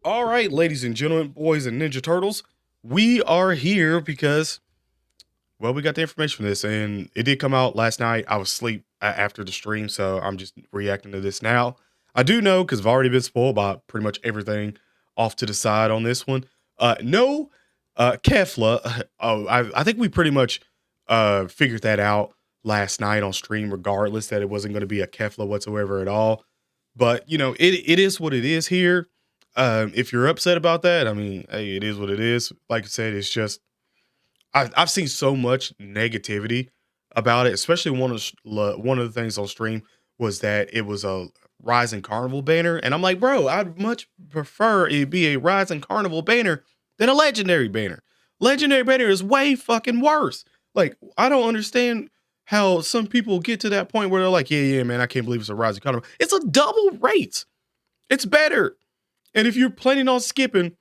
All right, ladies and gentlemen, boys and Ninja Turtles, we are here because, well, we got the information for this, and it did come out last night. I was asleep after the stream, so I'm just reacting to this now. I do know because I've already been spoiled by pretty much everything off to the side on this one. No, Kefla. Oh, I think we pretty much figured that out last night on stream, regardless that it wasn't going to be a Kefla whatsoever at all. But it is what it is here. If you're upset about that, I mean, hey, it is what it is. Like I said, it's just I've seen so much negativity about it, especially one of the things on stream was that it was a Rising Carnival banner, and I'm like, bro, I'd much prefer it be a Rising Carnival banner than a Legendary banner. Legendary banner is way fucking worse. Like, I don't understand how some people get to that point where they're like, yeah, man, I can't believe it's a Rising Carnival. It's a double rate. It's better. And if you're planning on skipping,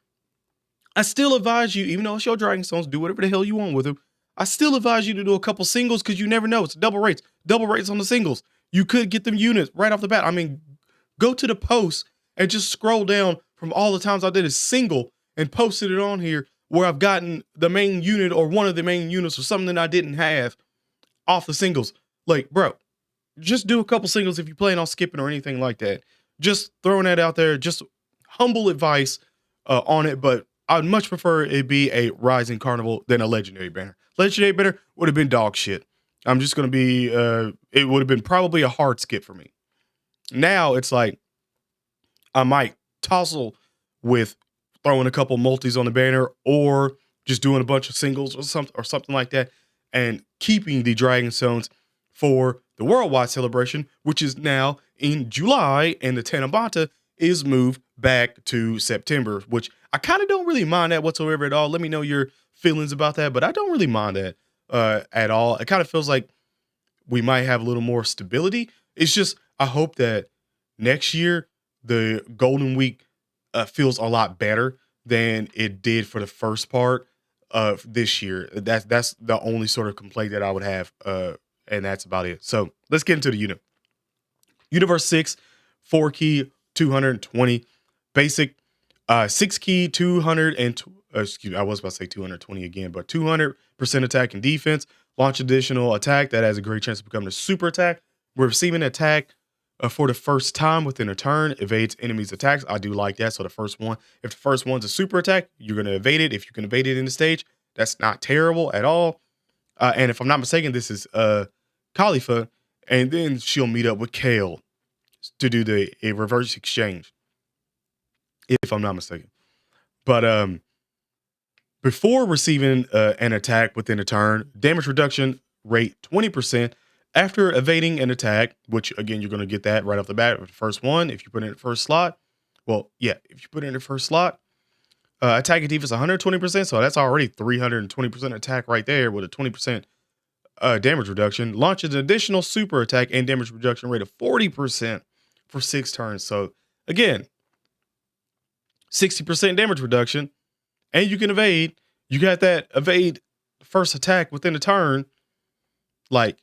I still advise you, even though it's your Dragon Stones, do whatever the hell you want with them. I still advise you to do a couple singles because you never know. It's double rates on the singles. You could get them units right off the bat. I mean, go to the post and just scroll down from all the times I did a single and posted it on here where I've gotten the main unit or one of the main units or something that I didn't have off the singles. Like, bro, just do a couple singles if you plan on skipping or anything like that. Just throwing that out there. Just humble advice on it, but I'd much prefer it be a Rising Carnival than a Legendary banner. Legendary banner would have been dog shit. I'm just going to be, it would have been probably a hard skip for me. Now it's like, I might tousle with throwing a couple multis on the banner or just doing a bunch of singles or something like that and keeping the Dragon Stones for the worldwide celebration, which is now in July, and the Tanabata is moved back to September, which I kind of don't really mind that whatsoever at all. Let me know your feelings about that, but I don't really mind that at all. It kind of feels like we might have a little more stability. It's just, I hope that next year the Golden Week feels a lot better than it did for the first part of this year. That's the only sort of complaint that I would have, and that's about it. So let's get into the unit. Universe 6, 4 key, 220. Basic, 6 key, 200 and excuse me, I was about to say 220 again, but 200% attack and defense. Launch additional attack that has a great chance of becoming a super attack. We're receiving an attack for the first time within a turn, evades enemies' attacks. I do like that. So the first one, if the first one's a super attack, you're going to evade it. If you can evade it in the stage, that's not terrible at all. And if I'm not mistaken, this is Caulifla, and then she'll meet up with Kale to do a reverse exchange, if I'm not mistaken. But before receiving an attack within a turn, damage reduction rate 20%. After evading an attack, which again, you're going to get that right off the bat with the first one. If you put it in the first slot, well, yeah, if you put it in the first slot, attack and defense 120%. So that's already 320% attack right there with a 20% damage reduction. Launches an additional super attack and damage reduction rate of 40% for 6 turns. So again, 60% damage reduction, and you can evade. You got that evade first attack within a turn. Like,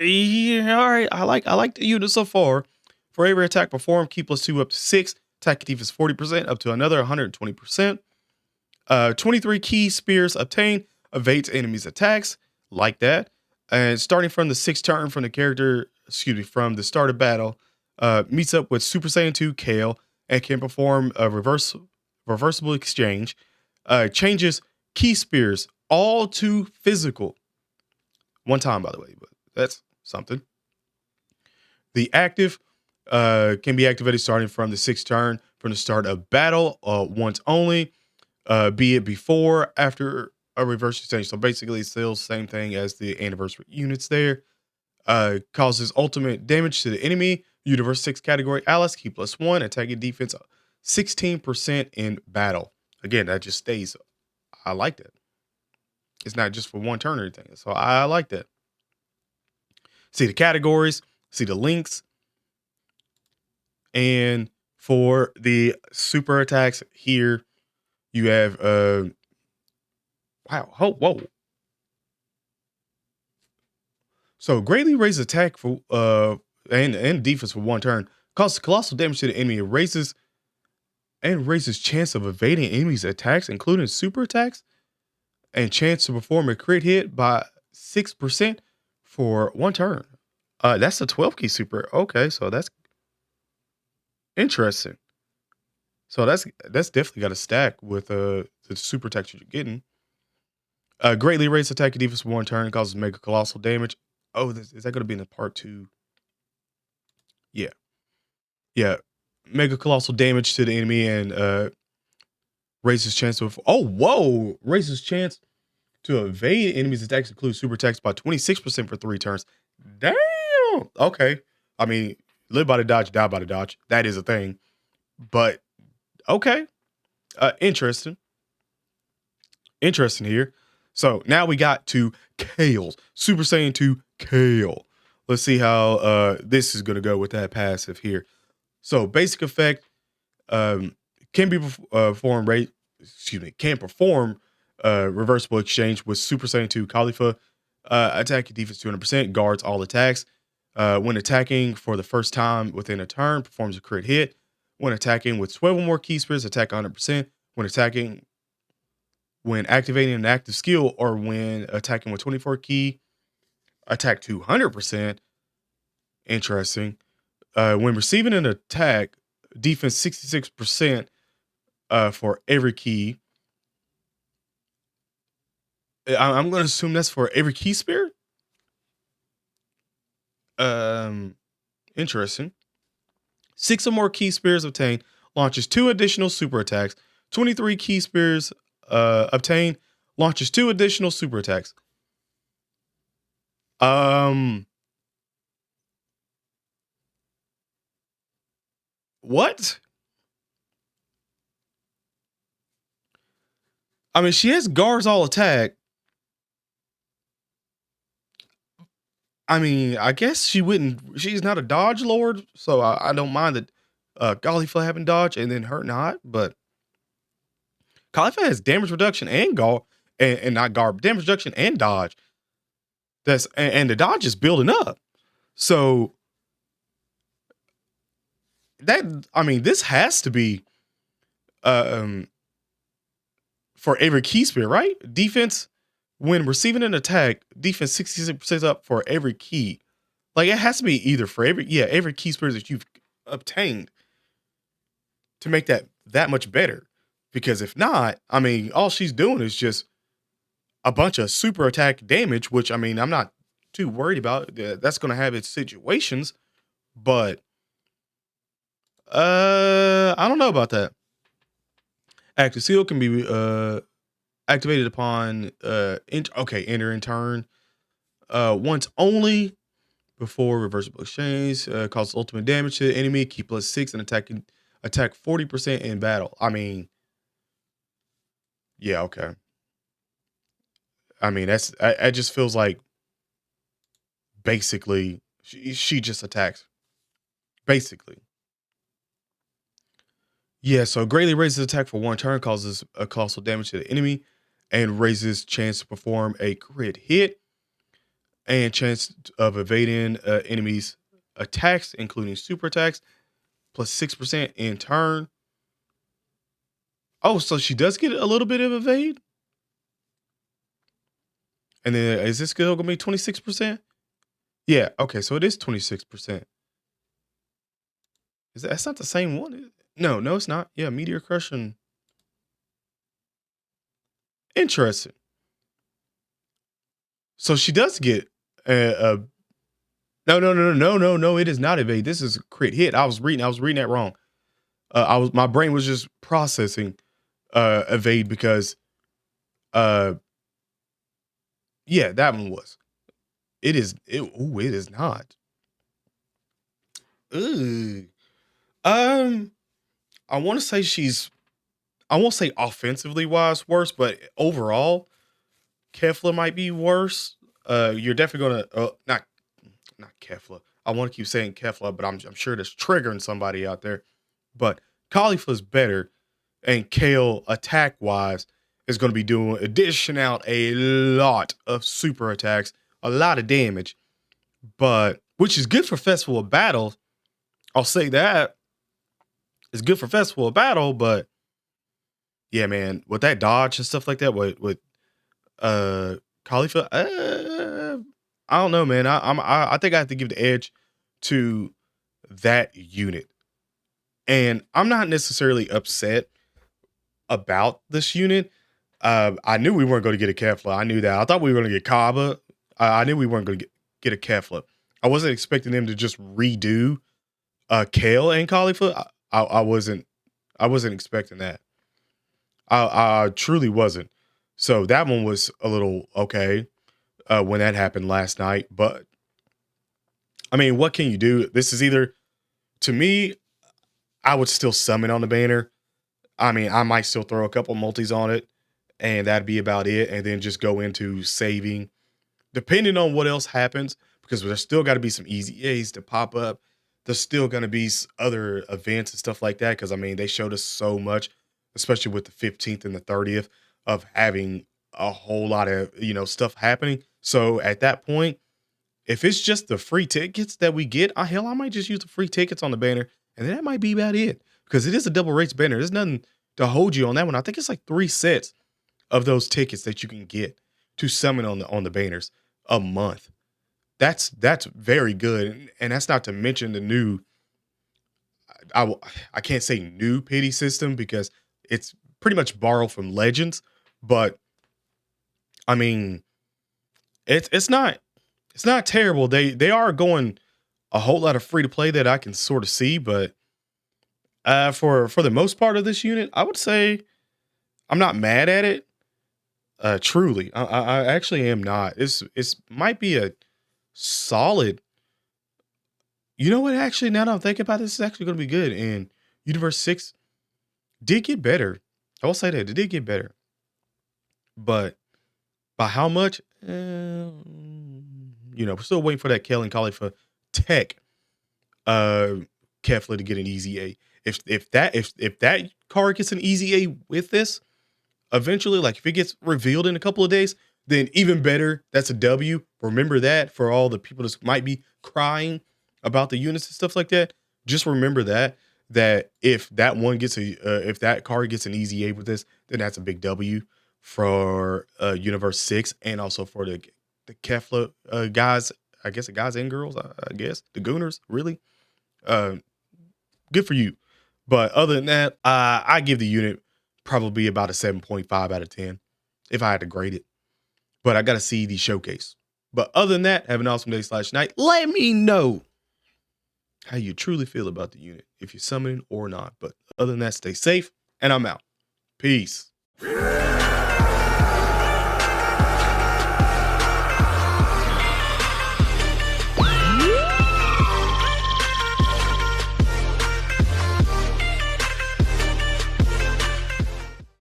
yeah, all right. I like the unit so far. For every attack performed, key +2 up to 6. Attack defense 40% up to another 120%. 23 key spears obtained, evades enemies' attacks. Like that. And starting from the 6th turn from the character, from the start of battle, meets up with Super Saiyan 2 Kale and can perform a reversible exchange. Changes key spears all to physical. One time, by the way, but that's something. The active can be activated starting from the 6th turn from the start of battle once only, be it before, after a reverse exchange. So basically, it's still the same thing as the anniversary units there. Causes ultimate damage to the enemy. Universe 6 category allies, key +1, attack and defense 16% in battle. Again, that just stays. I like that. It's not just for one turn or anything. So I like that. See the categories, see the links. And for the super attacks here, you have wow, oh, whoa. So greatly raises attack for and defense for one turn. Causes colossal damage to the enemy. It raises and raises chance of evading enemies' attacks, including super attacks, and chance to perform a crit hit by 6% for 1 turn. That's a 12 key super. Okay, so that's interesting. So that's definitely got a stack with the super attacks you're getting. Greatly raises attack and defense for 1 turn, causes mega colossal damage. Oh, is that going to be in the part 2? Yeah, yeah. Mega colossal damage to the enemy and raises chance to. Oh, whoa! Raises chance to evade enemies' attacks, include super attacks, by 26% for 3 turns. Damn. Okay. I mean, live by the dodge, die by the dodge. That is a thing. But okay. Interesting. Interesting here. So now we got to Kale's Super Saiyan 2 Kale. Let's see how this is gonna go with that passive here. So basic effect um, can be performed can perform reversible exchange with Super Saiyan 2 Caulifla. Attack and defense 200%, guards all attacks. When attacking for the first time within a turn, performs a crit hit. When attacking with 12 or more key spirits, attack 100%. When activating an active skill, or when attacking with 24 key, attack 200%. Interesting. When receiving an attack, defense 66% for every key. I'm going to assume that's for every key spirit. Interesting. 6 or more key spears obtained, launches 2 additional super attacks. 23 key spears obtained, launches 2 additional super attacks. What? I mean, she has guards all attack. I mean, I guess she wouldn't. She's not a dodge lord, so I don't mind that Caulifla having dodge and then her not. But Caulifla has damage reduction and and not guard damage reduction and dodge. And the dodge is building up. So this has to be um for every key spear, right? Defense when receiving an attack, defense 66% up for every key. Like it has to be either for every key spear that you've obtained to make that much better. Because if not, I mean, all she's doing is just a bunch of super attack damage, which I mean, I'm not too worried about. That's going to have its situations, but I don't know about that. Active seal can be activated upon enter in turn once only before reversible exchange. Causes ultimate damage to the enemy. Keep +6 and attack 40% in battle. I mean, yeah, okay. I mean, it just feels like basically she just attacks. Basically. Yeah, so greatly raises attack for 1 turn, causes a colossal damage to the enemy, and raises chance to perform a crit hit and chance of evading enemies' attacks, including super attacks, +6% in turn. Oh, so she does get a little bit of evade? And then is this skill gonna be 26%? Yeah, okay, so it is 26%. That's not the same one, is it? No, it's not. Yeah, Meteor Crush and interesting. So she does get a no. It is not evade. This is a crit hit. I was reading that wrong. My brain was just processing evade because uh yeah, that one was. It is not. Ooh. Um, I want to say I won't say offensively wise worse, but overall, Kefla might be worse. You're definitely gonna not Kefla. I want to keep saying Kefla, but I'm sure that's triggering somebody out there. But Caulifla's better, and Kale attack wise is going to be dishing out a lot of super attacks, a lot of damage, but which is good for Festival of Battles. I'll say that. It's good for Festival of Battle, but yeah, man, with that dodge and stuff like that, with uh Caulifla, I don't know, man. I think I have to give the edge to that unit. And I'm not necessarily upset about this unit. I knew we weren't going to get a Kefla. I knew that. I thought we were going to get Kaba. I knew we weren't going to get a Kefla. I wasn't expecting them to just redo Kale and Caulifla. I wasn't. I wasn't expecting that. I truly wasn't. So that one was a little okay when that happened last night. But I mean, what can you do? This is either, to me, I would still summon on the banner. I mean, I might still throw a couple multis on it, and that'd be about it. And then just go into saving, depending on what else happens, because there's still got to be some easy A's to pop up. There's still going to be other events and stuff like that. Because I mean, they showed us so much, especially with the 15th and the 30th, of having a whole lot of stuff happening. So at that point, if it's just the free tickets that we get, hell, I might just use the free tickets on the banner, and then that might be about it. Because it is a double rates banner. There's nothing to hold you on that one. I think it's like 3 sets of those tickets that you can get to summon on the banners a month. That's very good, and that's not to mention the new. I can't say new pity system because it's pretty much borrowed from Legends, but I mean it's not terrible. They are going a whole lot of free to play that I can sort of see, but for the most part of this unit, I would say I'm not mad at it. Truly, I actually am not. It's might be a solid. You know what? Actually, now that I'm thinking about this, it's actually going to be good. And Universe 6 did get better. I will say that it did get better, but by how much? We're still waiting for that Kale and Caulifla Tech uh Kefla to get an easy A. If that card gets an easy A with this, eventually, like if it gets revealed in a couple of days, then even better. That's a W. Remember that for all the people that might be crying about the units and stuff like that. Just remember that if that one gets if that card gets an easy A with this, then that's a big W for Universe 6 and also for the Kefla guys. I guess the guys and girls. I guess the Gooners really. Uh, Good for you. But other than that, I give the unit probably about a 7.5 out of 10 if I had to grade it. But I got to see the showcase. But other than that, have an awesome day/night. Let me know how you truly feel about the unit, if you're summoning or not. But other than that, stay safe, and I'm out. Peace.